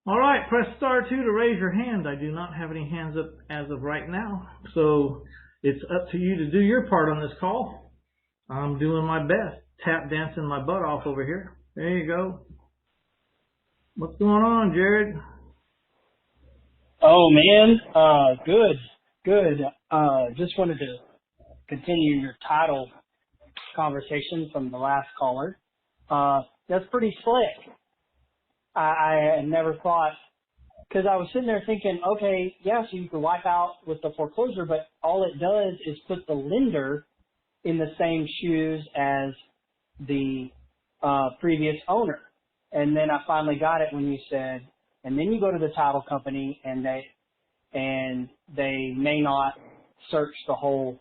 All right, press *2 to raise your hand. I do not have any hands up as of right now, so it's up to you to do your part on this call. I'm doing my best, tap dancing my butt off over here. There you go. What's going on, Jared? Oh man, good. Just wanted to continue your title conversation from the last caller. That's pretty slick. I never thought, because I was sitting there thinking, okay, yeah, so you can wipe out with the foreclosure, but all it does is put the lender in the same shoes as the previous owner. And then I finally got it when you said, and then you go to the title company and they may not search the whole,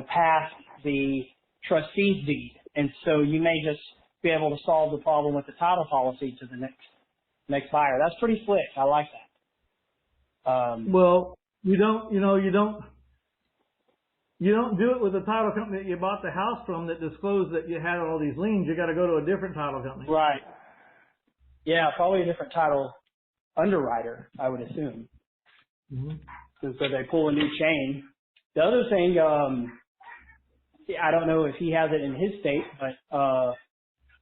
past the trustee's deed. And so you may just be able to solve the problem with the title policy to the next buyer. That's pretty slick. I like that. Well, you don't do it with the title company that you bought the house from that disclosed that you had all these liens. You got to go to a different title company. Right. Yeah, probably a different title underwriter, I would assume. Mm-hmm. So they pull a new chain. The other thing, I don't know if he has it in his state, but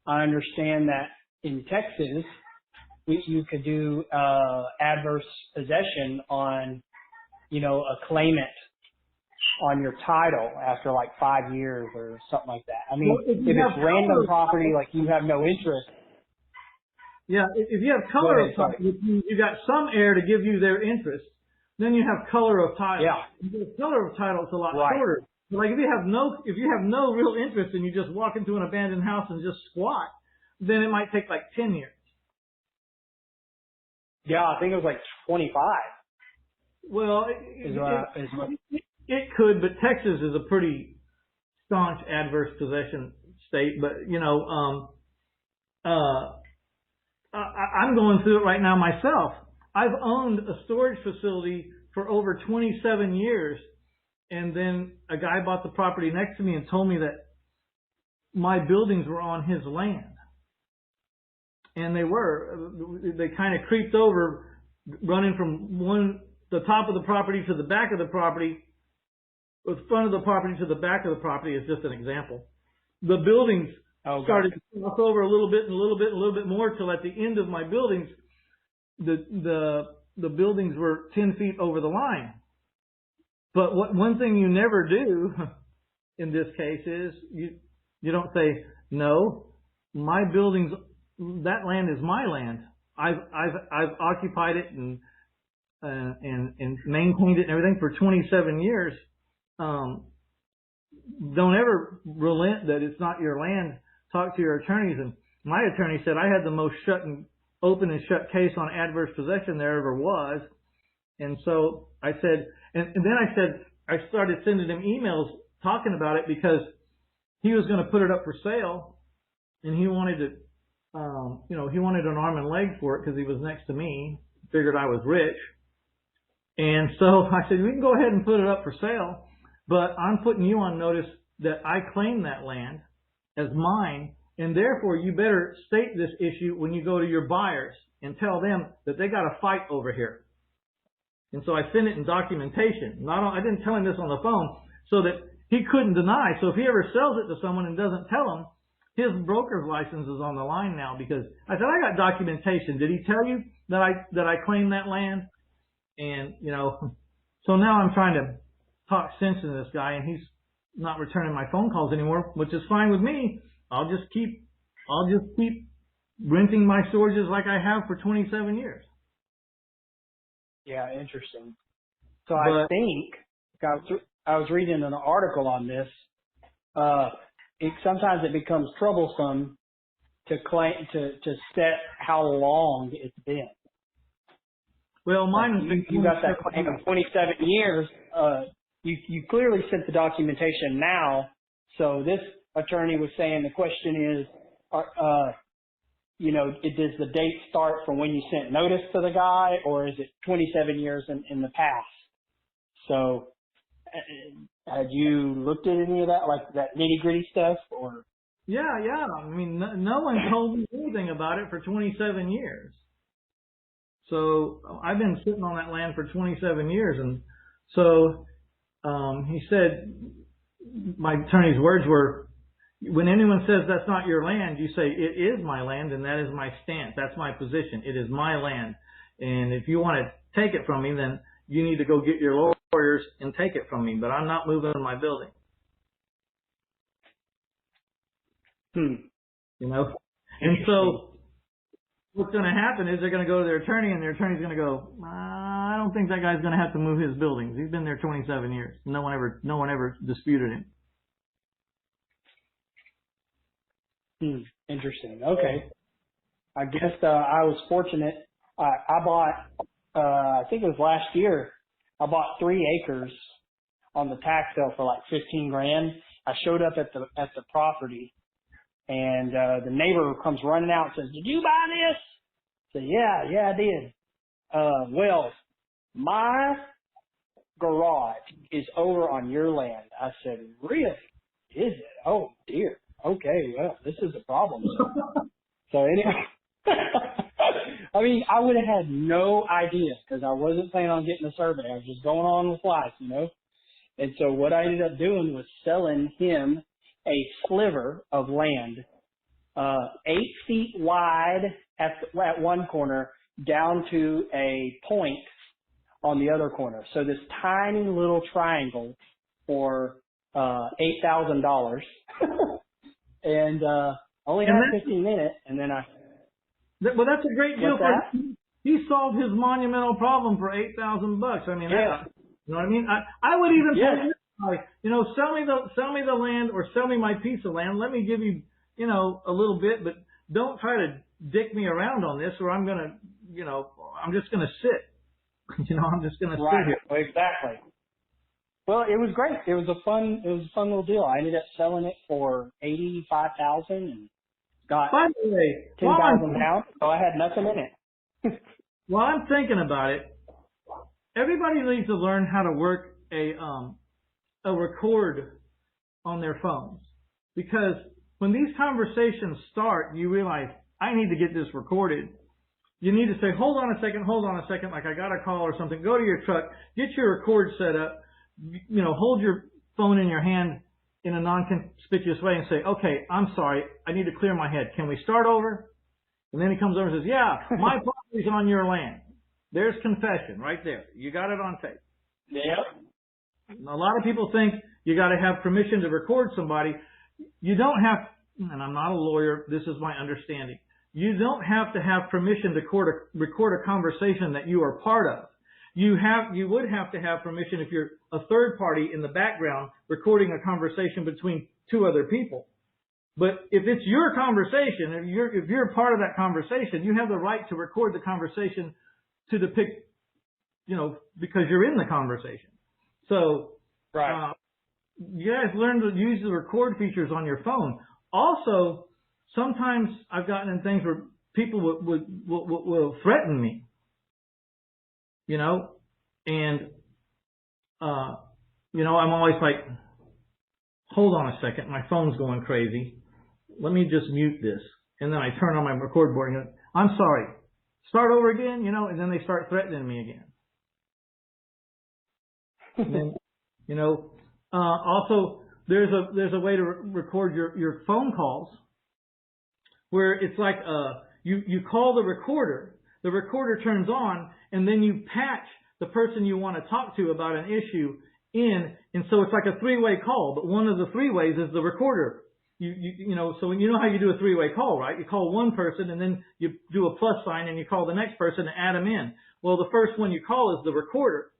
I understand that in Texas, you could do adverse possession on, a claimant on your title after like 5 years or something like that. I mean, well, if it's random property, like you have no interest. Yeah, if you have color of title, you got some heir to give you their interest. Then you have color of title. Yeah. The color of title is a lot Right. shorter. But like if you have no real interest and you just walk into an abandoned house and just squat, then it might take like 10 years. Yeah, I think it was like 25. Well, it could, but Texas is a pretty staunch adverse possession state. But I'm going through it right now myself. I've owned a storage facility for over 27 years, and then a guy bought the property next to me and told me that my buildings were on his land. And they were. They kind of creeped over, running from the top of the property to the back of the property. The front of the property to the back of the property is just an example. The buildings started to cross over a little bit and a little bit and a little bit more till at the end of my buildings, the buildings were 10 feet over the line. But one thing you never do in this case is you don't say, no, my buildings, that land is my land. I've occupied it and maintained it and everything for 27 years. Don't ever relent that it's not your land. Talk to your attorneys. And my attorney said I had the most open and shut case on adverse possession there ever was. And so I said, and then I started sending him emails talking about it because he was going to put it up for sale and he wanted to, he wanted an arm and leg for it because he was next to me, figured I was rich. And so I said, we can go ahead and put it up for sale, but I'm putting you on notice that I claim that land as mine, and therefore you better state this issue when you go to your buyers and tell them that they got to fight over here. And so I sent it in documentation. I didn't tell him this on the phone so that he couldn't deny. So if he ever sells it to someone and doesn't tell them, his broker's license is on the line now because I said, I got documentation. Did he tell you that I claim that land? And, so now I'm trying to talk sense into this guy and he's not returning my phone calls anymore, which is fine with me. I'll just keep renting my storages like I have for 27 years. Yeah, interesting. So I think I was reading an article on this. Sometimes it becomes troublesome to set how long it's been. Well, mine you got that claim of 27 years. You clearly sent the documentation now. So this attorney was saying the question is, does the date start from when you sent notice to the guy, or is it 27 years in the past? So had you looked at any of that, like that nitty gritty stuff, or? Yeah. I mean, no one told me anything about it for 27 years. So I've been sitting on that land for 27 years. And so he said, my attorney's words were, when anyone says that's not your land, you say, it is my land, and that is my stance. That's my position. It is my land. And if you want to take it from me, then you need to go get your lawyers and take it from me. But I'm not moving my building. You know? And so what's going to happen is they're going to go to their attorney, and their attorney's going to go, I don't think that guy's going to have to move his buildings. He's been there 27 years. No one ever disputed him. Interesting. Okay. I guess I was fortunate. I bought, I think it was last year, I bought 3 acres on the tax sale for like $15,000. I showed up at the property, and the neighbor comes running out and says, "Did you buy this?" I said, "Yeah, I did." Well, my garage is over on your land. I said, "Really? Is it? Oh dear. Okay, well, this is a problem." So anyway, I mean, I would have had no idea because I wasn't planning on getting a survey. I was just going on with life, you know. And so what I ended up doing was selling him a sliver of land, 8 feet wide at one corner, down to a point on the other corner. So this tiny little triangle for $8,000, and only had 15 minutes, and then well, that's a great deal for that? He solved his monumental problem for $8,000. I mean, Yeah. You know what I mean? I would even Yeah. say, you know, sell me the land, or sell me my piece of land. Let me give you, you know, a little bit, but don't try to dick me around on this, or I'm gonna, you know, I'm just gonna sit. You know, I'm just gonna sit here. Well, exactly. Well, it was great. It was a fun little deal. I ended up selling it for $85,000 and got By the way, 10,000 pounds. So I had nothing in it. while I'm thinking about it, everybody needs to learn how to work a record on their phones, because when these conversations start, you realize, I need to get this recorded. You need to say, hold on a second, like I got a call or something. Go to your truck, get your record set up, you know, hold your phone in your hand in a non-conspicuous way and say, okay, I'm sorry, I need to clear my head. Can we start over? And then he comes over and says, yeah, my property's on your land. There's confession right there. You got it on tape. Yep. A lot of people think you got to have permission to record somebody. You don't have, and I'm not a lawyer, this is my understanding. You don't have to have permission to record a conversation that you are part of. You would have to have permission if you're a third party in the background recording a conversation between 2 other people. But if it's your conversation, if you're part of that conversation, you have the right to record the conversation to depict, you know, because you're in the conversation. So, right. You guys learn to use the record features on your phone. Also, sometimes I've gotten in things where people will threaten me, you know, and, you know, I'm always like, hold on a second, my phone's going crazy. Let me just mute this. And then I turn on my record board and go, I'm sorry, start over again, you know, and then they start threatening me again. And then, you know, also there's a way to record your phone calls where it's like, you call the recorder turns on, and then you patch the person you want to talk to about an issue in, and so it's like a 3-way call, but one of the 3 ways is the recorder. You know, so when you know how you do a 3-way call, right? You call one person and then you do a plus sign and you call the next person to add them in. Well, the first one you call is the recorder,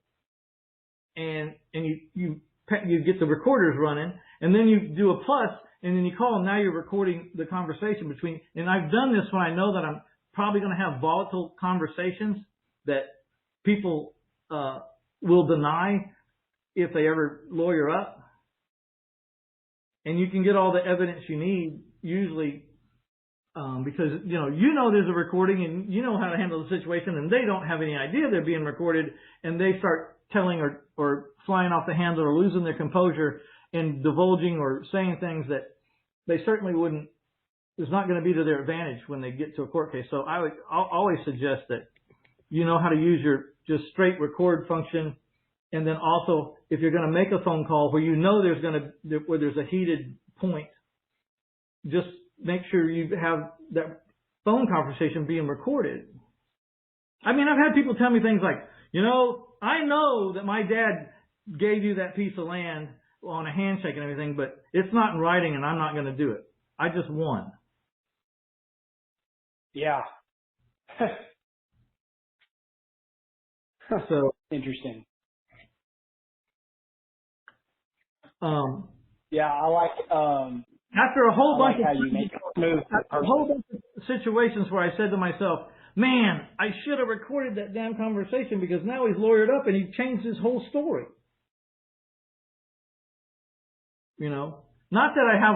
and you get the recorders running, and then you do a plus, and then you call them. Now you're recording the conversation between. And I've done this when I know that I'm probably going to have volatile conversations that people will deny if they ever lawyer up. And you can get all the evidence you need usually because you know there's a recording and you know how to handle the situation, and they don't have any idea they're being recorded, and they start telling or flying off the handle or losing their composure and divulging or saying things that they certainly wouldn't. It's not going to be to their advantage when they get to a court case. So I'll always suggest that you know how to use your just straight record function. And then also, if you're going to make a phone call where you know where there's a heated point, just make sure you have that phone conversation being recorded. I mean, I've had people tell me things like, I know that my dad gave you that piece of land on a handshake and everything, but it's not in writing and I'm not going to do it. I just won. Yeah. So interesting. Yeah, I like. After a whole bunch how you make it smooth. A whole bunch of situations where I said to myself, man, I should have recorded that damn conversation because now he's lawyered up and he changed his whole story. Not that I have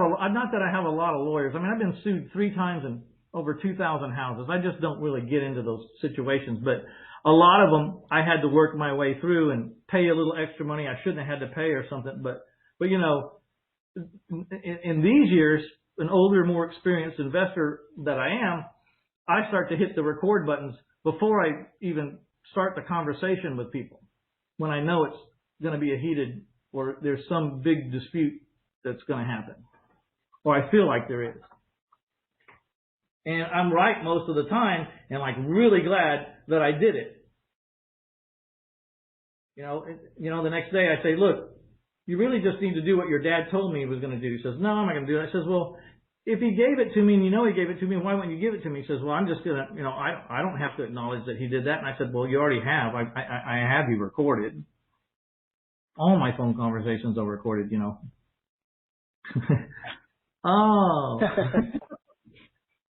a lot of lawyers. I mean, I've been sued 3 times in over 2,000 houses. I just don't really get into those situations, but a lot of them I had to work my way through and pay a little extra money I shouldn't have had to pay or something. But in these years, an older, more experienced investor that I am, I start to hit the record buttons before I even start the conversation with people. When I know it's going to be a heated or there's some big dispute that's going to happen, or I feel like there is. And I'm right most of the time, and like really glad that I did it. The next day I say, look, you really just need to do what your dad told me he was going to do. He says, no, I'm not going to do that. I says, well, if he gave it to me and he gave it to me, why wouldn't you give it to me? He says, well, I'm just going to, I don't have to acknowledge that he did that. And I said, well, you already have. I have you recorded. All my phone conversations are recorded, Oh.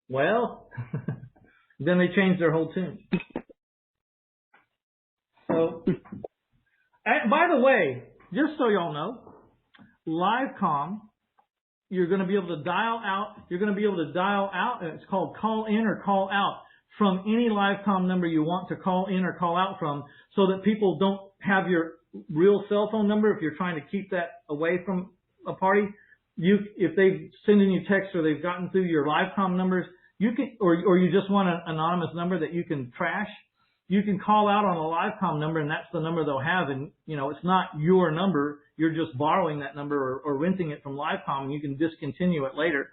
Well, then they changed their whole tune. So, by the way, just so y'all know, LiveCom, you're going to be able to dial out. And it's called call in or call out from any LiveCom number you want to call in or call out from, so that people don't have your real cell phone number. If you're trying to keep that away from a party, if they've sending you texts or they've gotten through your LiveCom numbers, you can, or you just want an anonymous number that you can trash, you can call out on a LiveCom number, and that's the number they'll have. And it's not your number. You're just borrowing that number or renting it from LiveCom, and you can discontinue it later.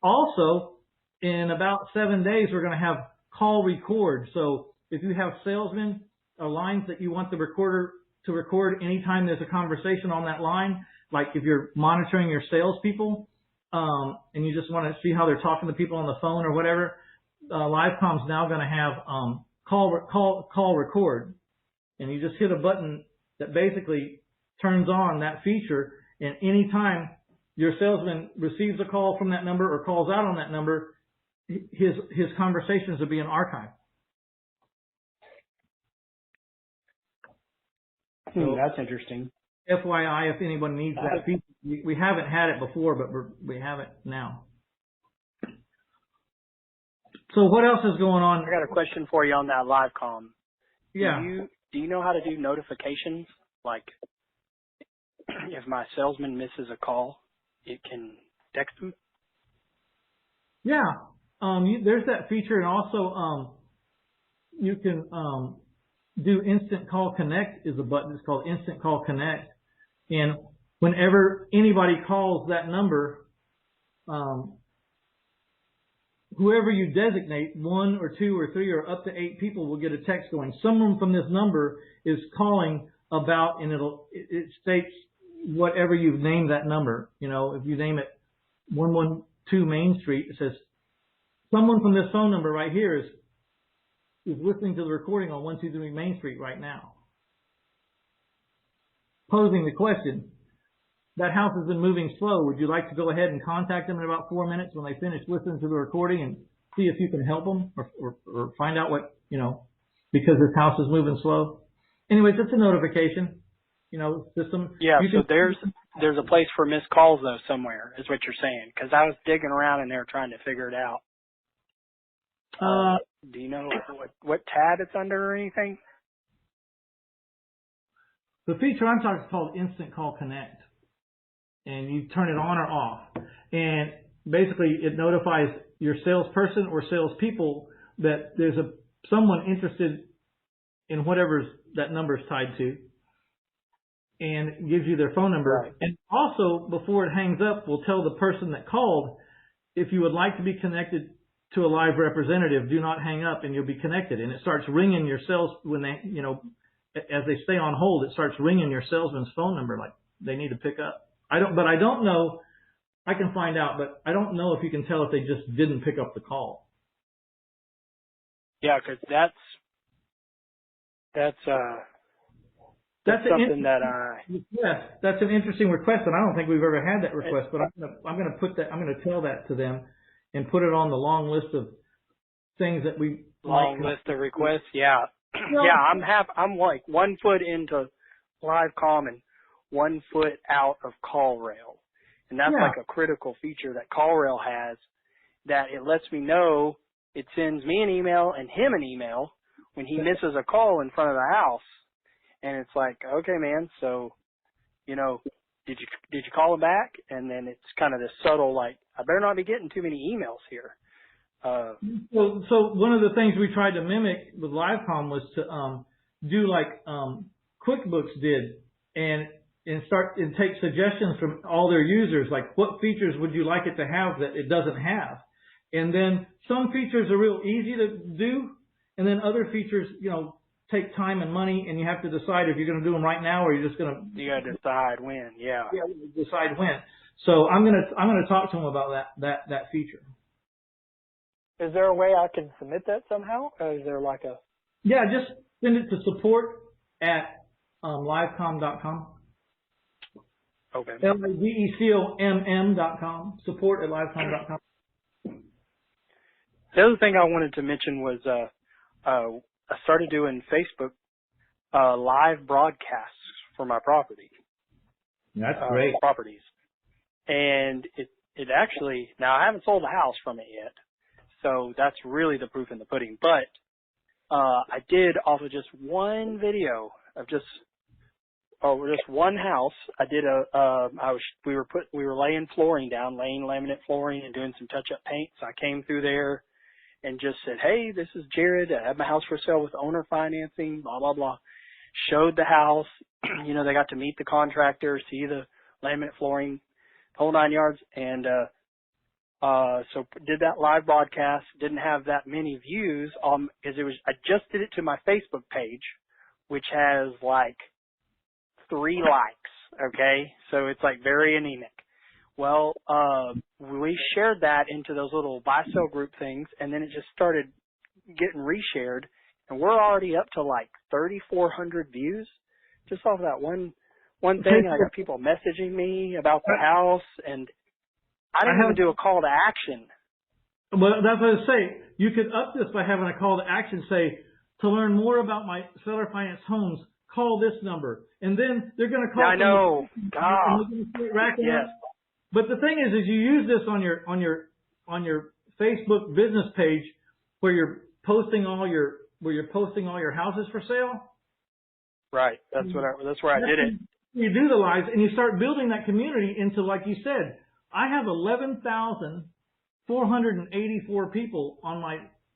Also, in about 7 days, we're going to have call record. So if you have salesmen or lines that you want the recorder to record anytime there's a conversation on that line, like if you're monitoring your salespeople, and you just want to see how they're talking to people on the phone or whatever, LiveCom's now going to have call record, and you just hit a button that basically turns on that feature, and anytime your salesman receives a call from that number or calls out on that number, his conversations are being archived. So, that's interesting. FYI, if anyone needs that feature, we haven't had it before, but we have it now. So what else is going on? I got a question for you on that LiveCom. Yeah. Do you know how to do notifications? Like, if my salesman misses a call, it can text him? Yeah. There's that feature, and also you can do Instant Call Connect is a button. It's called Instant Call Connect. And whenever anybody calls that number, whoever you designate, 1 or 2 or 3 or up to 8 people will get a text going, someone from this number is calling about, and it states whatever you've named that number. If you name it 112 Main Street, it says someone from this phone number right here is listening to the recording on 123 Main Street right now, posing the question, that house has been moving slow. Would you like to go ahead and contact them in about 4 minutes when they finish listening to the recording and see if you can help them or find out what, because this house is moving slow? Anyways, it's a notification, system. Yeah, so there's a place for missed calls, though, somewhere, is what you're saying, because I was digging around in there trying to figure it out. Do you know what tab it's under or anything? The feature I'm talking about is called Instant Call Connect. And you turn it on or off. And basically it notifies your salesperson or salespeople that there's someone interested in whatever that number is tied to, and gives you their phone number. Right. And also, before it hangs up, we'll tell the person that called, if you would like to be connected to a live representative, do not hang up and you'll be connected. And it starts ringing your when they, as they stay on hold, it starts ringing your salesman's phone number like they need to pick up. I don't know. I can find out, but I don't know if you can tell if they just didn't pick up the call. Yeah, because that's something that yes, that's an interesting request, and I don't think we've ever had that request. But I'm going to tell that to them and put it on the long list of things that we list of requests. Yeah, yeah. I'm like 1 foot into LiveCom and 1 foot out of CallRail, and that's like a critical feature that CallRail has. That it lets me know. It sends me an email and him an email when he misses a call in front of the house. And it's like, okay, man, so, did you call him back? And then it's kind of this subtle, like, I better not be getting too many emails here. So one of the things we tried to mimic with LiveCom was to do like QuickBooks did and take suggestions from all their users, like what features would you like it to have that it doesn't have? And then some features are real easy to do, and then other features, take time and money, and you have to decide if you're going to do them right now or you're just going to. You got to decide when, yeah. Yeah, decide when. So I'm gonna talk to them about that feature. Is there a way I can submit that somehow? Or is there like a? Yeah, just send it to support@livecom.com. Okay. LIVECOMM.com. Support@livecom.com. The other thing I wanted to mention was I started doing Facebook live broadcasts for my property. That's great. Properties. And it actually, now I haven't sold the house from it yet, so that's really the proof in the pudding. But I did off of just one video of just one house. I did we were laying flooring down, laying laminate flooring and doing some touch-up paint. So I came through there and just said, hey, this is Jared. I have my house for sale with owner financing, blah, blah, blah. Showed the house. They got to meet the contractor, see the laminate flooring, whole 9 yards. And so did that live broadcast. Didn't have that many views because I just did it to my Facebook page, which has like 3 likes, okay? So it's like very anemic. Well, we shared that into those little buy-sell group things, and then it just started getting reshared, and we're already up to like 3,400 views just off that one thing. I got people messaging me about the house, and I didn't even do a call to action. Well, that's what I was saying. You could up this by having a call to action, say, to learn more about my seller finance homes, call this number. And then they're going to call. I know. God. Yes. But the thing is you use this on your Facebook business page where you're posting all your houses for sale. Right. That's where I did it. You do the lives and you start building that community into, like you said, I have 11,484 people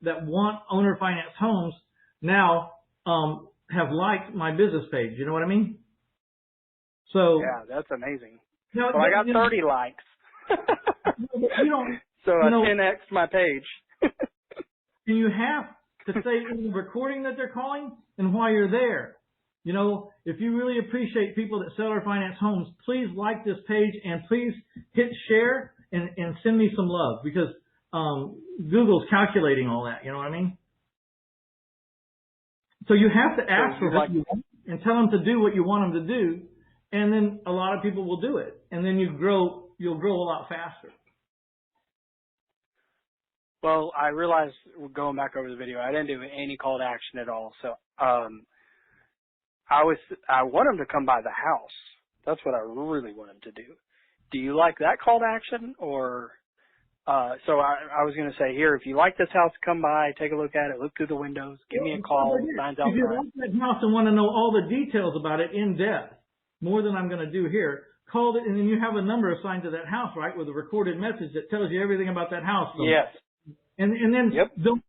that want owner finance homes now have liked my business page. You know what I mean? So yeah, that's amazing. I got 30 likes. So I 10x'd my page. And you have to say in the recording that they're calling and why you're there. If you really appreciate people that sell or finance homes, please like this page and please hit share and send me some love because Google's calculating all that. You know what I mean? So you have to ask for what you want and tell them to do what you want them to do. And then a lot of people will do it. And then you'll grow a lot faster. Well, I realized, going back over the video, I didn't do any call to action at all. So I want them to come by the house. That's what I really want them to do. Do you like that call to action? Or so I was going to say, here, if you like this house, come by, take a look at it, look through the windows, give me a call. If you like that house and want to know all the details about it in depth, more than I'm going to do here, call it, and then you have a number assigned to that house, right, with a recorded message that tells you everything about that house. So, yes. And then don't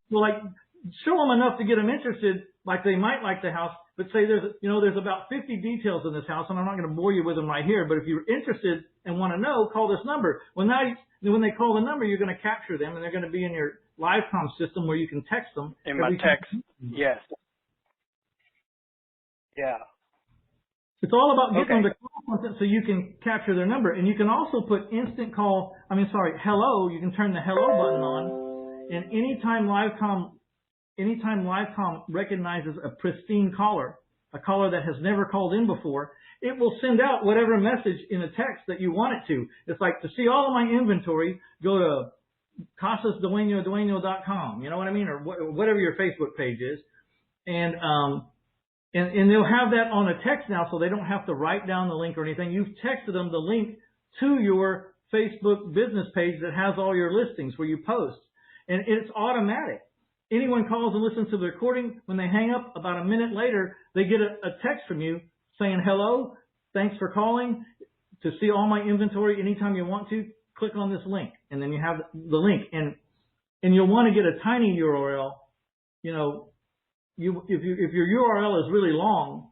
show them enough to get them interested, like they might like the house, but say there's about 50 details in this house, and I'm not going to bore you with them right here, but if you're interested and want to know, call this number. Well, now, when they call the number, you're going to capture them, and they're going to be in your live comm system where you can text them. In my text, yes. Yeah. It's all about getting them to call something so you can capture their number. And you can also put hello, you can turn the hello button on, and anytime LiveComm recognizes a pristine caller, a caller that has never called in before, it will send out whatever message in a text that you want it to. It's like, to see all of my inventory, go to casasdueño.com, you know what I mean? Or whatever your Facebook page is. And they'll have that on a text now, so they don't have to write down the link or anything. You've texted them the link to your Facebook business page that has all your listings where you post. And it's automatic. Anyone calls and listens to the recording, when they hang up, about a minute later, they get a text from you saying, hello, thanks for calling. To see all my inventory anytime you want to, click on this link. And then you have the link. And you'll want to get a tiny URL. You know, if your URL is really long,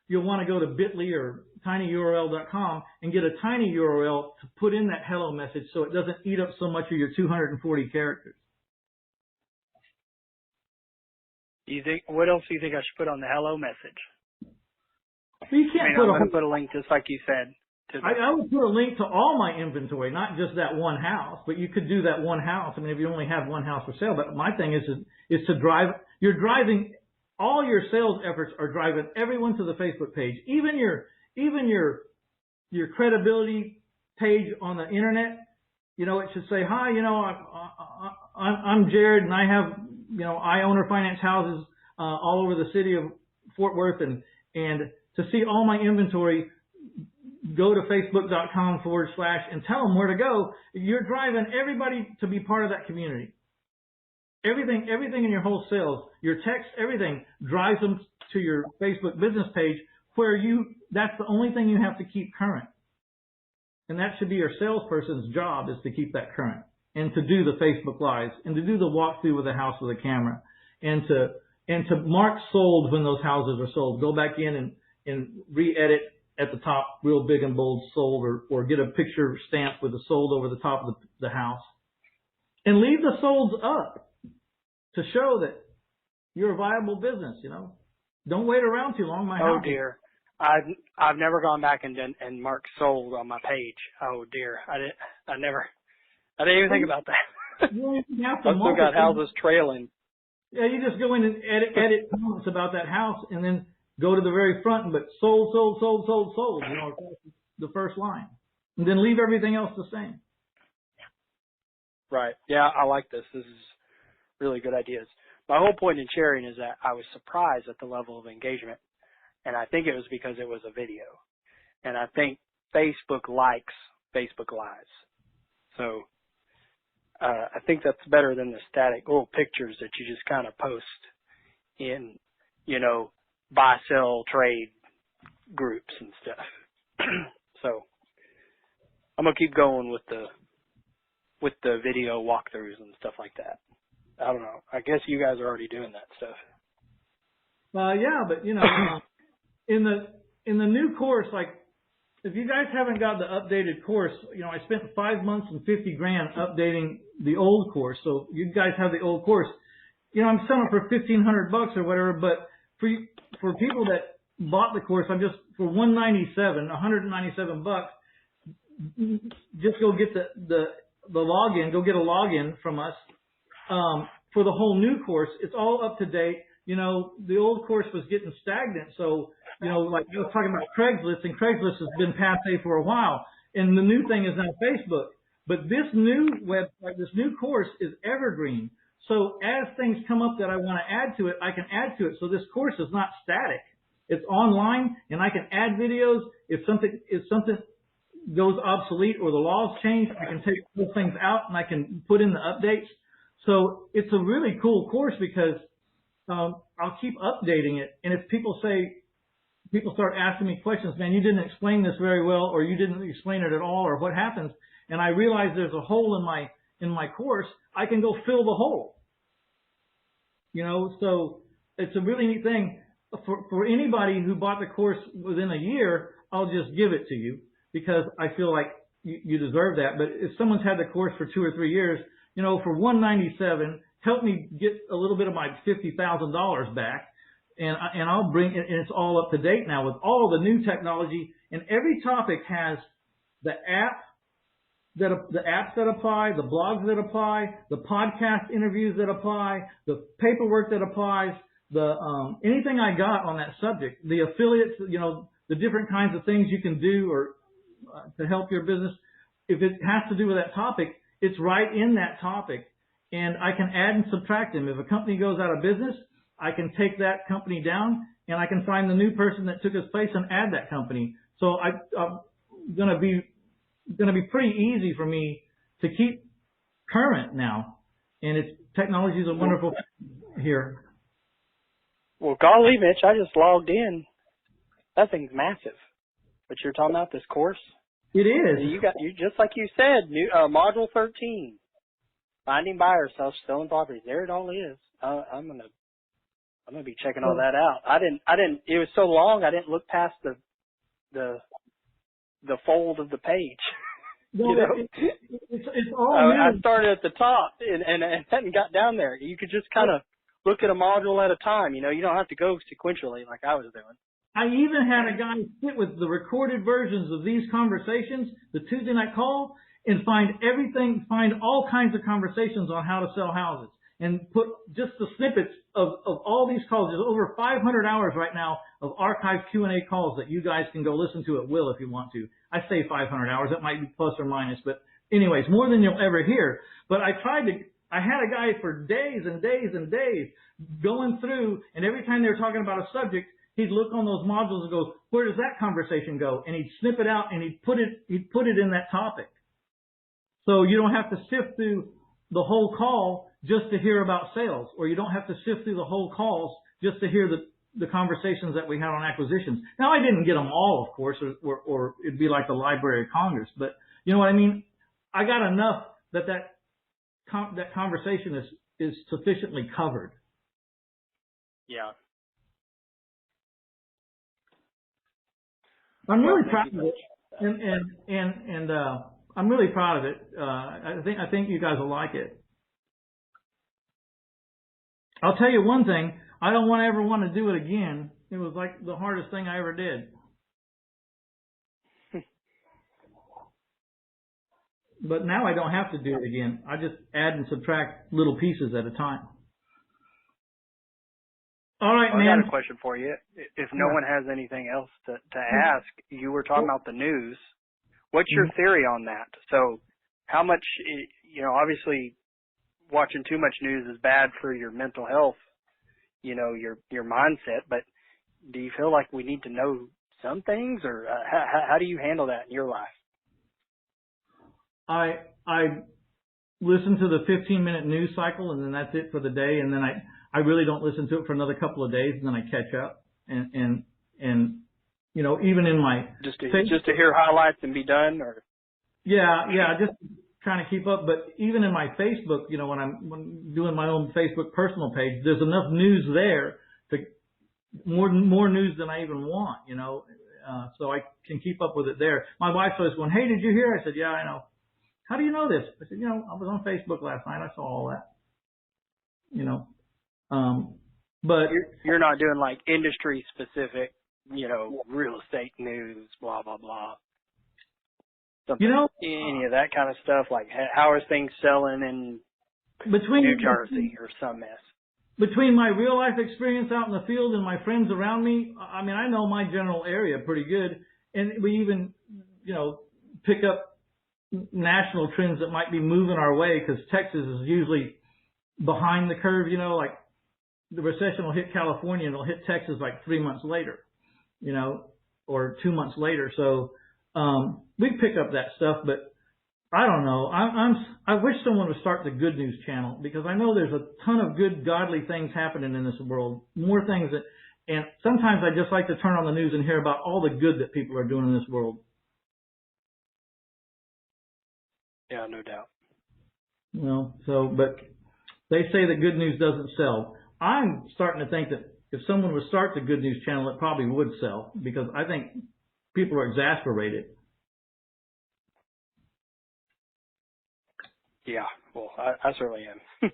you'll want to go to bit.ly or tinyurl.com and get a tiny URL to put in that hello message so it doesn't eat up so much of your 240 characters. What else do you think I should put on the hello message? Well, you can't I'm going to put a link just like you said. I would put a link to all my inventory, not just that one house, but you could do that one house. I mean, if you only have one house for sale, but my thing is to drive, you're driving, all your sales efforts are driving everyone to the Facebook page, even your credibility page on the internet. You know, it should say, hi, you know, I'm Jared, and I have, you know, I own or finance houses all over the city of Fort Worth, and to see all my inventory, go to facebook.com/ and tell them where to go. You're driving everybody to be part of that community. Everything in your whole sales, your text, everything drives them to your Facebook business page where that's the only thing you have to keep current. And that should be your salesperson's job, is to keep that current and to do the Facebook Lives and to do the walkthrough with the house with a camera and to mark sold when those houses are sold. Go back in and re-edit at the top, real big and bold, sold, or get a picture stamp with the sold over the top of the house. And leave the solds up to show that you're a viable business, you know. Don't wait around too long. Oh dear. I've never gone back and marked sold on my page. Oh dear. I didn't even think about that. You have I've to still got houses trailing. Yeah, you just go in and edit comments about that house and then go to the very front, but sold, you know, the first line. And then leave everything else the same. Right. Yeah, I like this. This is really good ideas. My whole point in sharing is that I was surprised at the level of engagement. And I think it was because it was a video. And I think Facebook likes Facebook Lives. So I think that's better than the static little pictures that you just kind of post in, you know, buy, sell, trade groups and stuff. So I'm going to keep going with the video walkthroughs and stuff like that. I don't know. I guess you guys are already doing that stuff. Yeah, but you know, in the new course, like if you guys haven't got the updated course, you know, I spent 5 months and $50,000 updating the old course. So you guys have the old course. You know, I'm selling for $1,500 or whatever, but for people that bought the course, I'm just for $197, just go get the login, go get a login from us. For the whole new course, it's all up to date. You know, the old course was getting stagnant. So, you know, like I was talking about Craigslist, and Craigslist has been passé for a while. And the new thing is now Facebook. But this new website, this new course is evergreen. So as things come up that I want to add to it, I can add to it. So this course is not static. It's online, and I can add videos. If something goes obsolete or the laws change, I can take those things out and I can put in the updates. So it's a really cool course because I'll keep updating it. And if people start asking me questions, man, you didn't explain this very well, or you didn't explain it at all, or what happens, and I realize there's a hole in my course, I can go fill the hole. So it's a really neat thing. For anybody who bought the course within a year, I'll just give it to you because I feel like you deserve that. But if someone's had the course for 2 or 3 years, for $197, help me get a little bit of my $50,000 back, and I'll bring it, and it's all up to date now with all the new technology, and every topic has the apps that apply, the blogs that apply, the podcast interviews that apply, the paperwork that applies, anything I got on that subject, the affiliates, the different kinds of things you can do or to help your business. If it has to do with that topic, it's right in that topic, and I can add and subtract them. If a company goes out of business, I can take that company down, and I can find the new person that took its place and add that company. So I'm going to be pretty easy for me to keep current now, and technology is a wonderful thing here. Well, golly, Mitch, I just logged in. That thing's massive. What you're talking about, this course? It is. You just like you said, new module 13, finding buyers, selling properties. There it all is. I'm gonna be checking all that out. I didn't. It was so long, I didn't look past the fold of the page. Well, it's all new. I started at the top and hadn't got down there. You could just kind of look at a module at a time. You don't have to go sequentially like I was doing. I even had a guy sit with the recorded versions of these conversations, the Tuesday night call, and find all kinds of conversations on how to sell houses, and put just the snippets of all these calls. There's over 500 hours right now of archived Q&A calls that you guys can go listen to at will if you want to. I say 500 hours. It might be plus or minus, but anyways, more than you'll ever hear. But I had a guy for days and days and days going through, and every time they were talking about a subject, he'd look on those modules and go, where does that conversation go? And he'd snip it out and he'd put it in that topic. So you don't have to sift through the whole call just to hear about sales, or you don't have to sift through the whole calls just to hear the conversations that we had on acquisitions. Now, I didn't get them all, of course, or it'd be like the Library of Congress, but you know what I mean? I got enough that conversation is sufficiently covered. Yeah. I'm really proud of it, and I'm really proud of it. I think you guys will like it. I'll tell you one thing: I don't ever want to do it again. It was like the hardest thing I ever did. But now I don't have to do it again. I just add and subtract little pieces at a time. All right, man. I got a question for you. If no one has anything else to ask, you were talking about the news. What's your theory on that? So how much, obviously watching too much news is bad for your mental health, your mindset, but do you feel like we need to know some things, or how do you handle that in your life? I listen to the 15-minute news cycle, and then that's it for the day, and then I really don't listen to it for another couple of days, and then I catch up, and even in my just to hear highlights and be done, or just trying to keep up. But even in my Facebook, when I'm doing my own Facebook personal page, there's enough news there to more news than I even want, so I can keep up with it there. My wife's always going, "Hey, did you hear?" I said, "Yeah, I know." "How do you know this?" I said, "I was on Facebook last night. I saw all that." But you're not doing like industry specific, real estate news, blah, blah, blah. Something, any of that kind of stuff, like how are things selling in New Jersey or some mess? Between my real life experience out in the field and my friends around me, I mean, I know my general area pretty good. And we even, pick up national trends that might be moving our way, because Texas is usually behind the curve, like the recession will hit California and it'll hit Texas like 3 months later, or 2 months later. So, we pick up that stuff, but I don't know. I wish someone would start the Good News channel, because I know there's a ton of good, godly things happening in this world, more things and sometimes I just like to turn on the news and hear about all the good that people are doing in this world. Yeah, no doubt. But they say that good news doesn't sell. I'm starting to think that if someone would start the Good News Channel, it probably would sell, because I think people are exasperated. Yeah, well, I certainly am.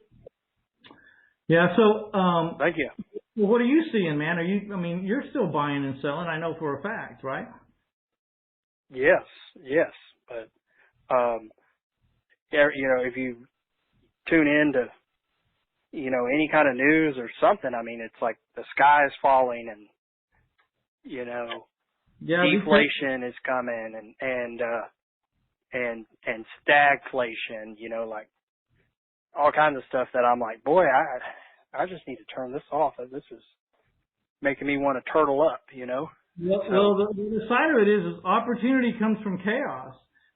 Yeah. So, Thank you. well, what are you seeing, man? You're still buying and selling, I know for a fact, right? Yes, but yeah, if you tune in to any kind of news or something, I mean, it's like the sky is falling, and Yeah. deflation is coming, and stagflation, like all kinds of stuff that I'm like, boy, I just need to turn this off. This is making me want to turtle up, Well, the side of it is opportunity comes from chaos.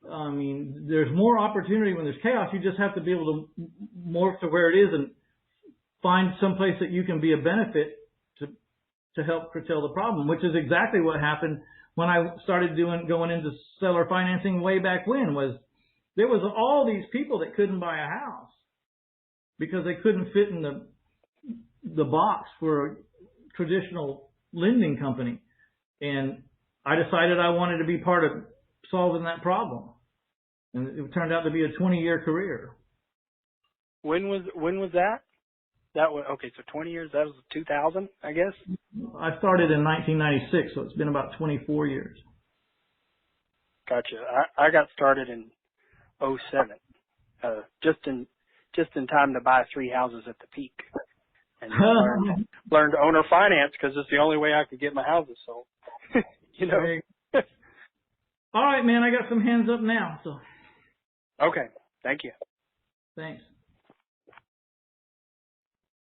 I mean, there's more opportunity when there's chaos. You just have to be able to morph to where it is and find some place that you can be a benefit to help curtail the problem, which is exactly what happened when I started going into seller financing way back when. Was there was all these people that couldn't buy a house because they couldn't fit in the box for a traditional lending company. And I decided I wanted to be part of solving that problem. And it turned out to be a 20-year career. When was that? That was, okay, so 20 years, that was 2000, I guess? I started in 1996, so it's been about 24 years. Gotcha. I got started in '07, just in time to buy 3 houses at the peak. And learned owner finance because it's the only way I could get my houses sold. All right, man, I got some hands up now. So. Okay, thank you. Thanks.